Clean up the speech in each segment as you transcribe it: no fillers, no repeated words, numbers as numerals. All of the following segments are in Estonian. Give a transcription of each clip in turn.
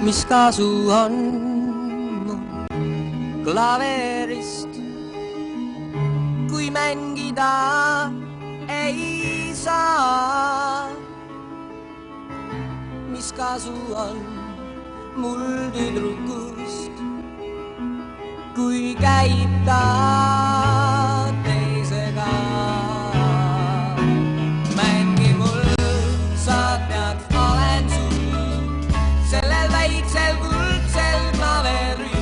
mis kasu on mul klaverist, kui mängida ei saa. Mis kasu on mul tüdrukust, kui käib ta teisega. Mängi mul, sa tead, olen sul sellel väiksel kuldsel klaveril.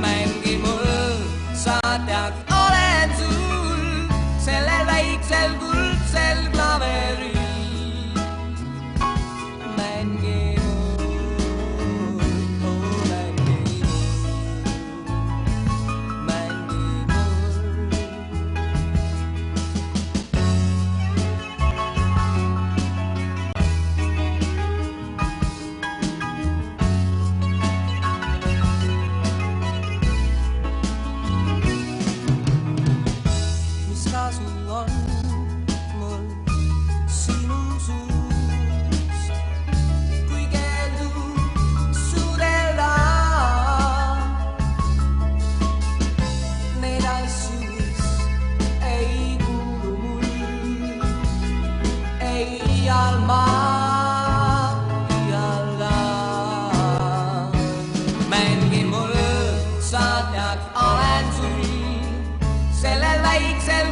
Mängi mul, sa tead, olen sul sellel väiksel kuldsel klaveril. Mängi mul, sa tead, olen sul sellel väiksel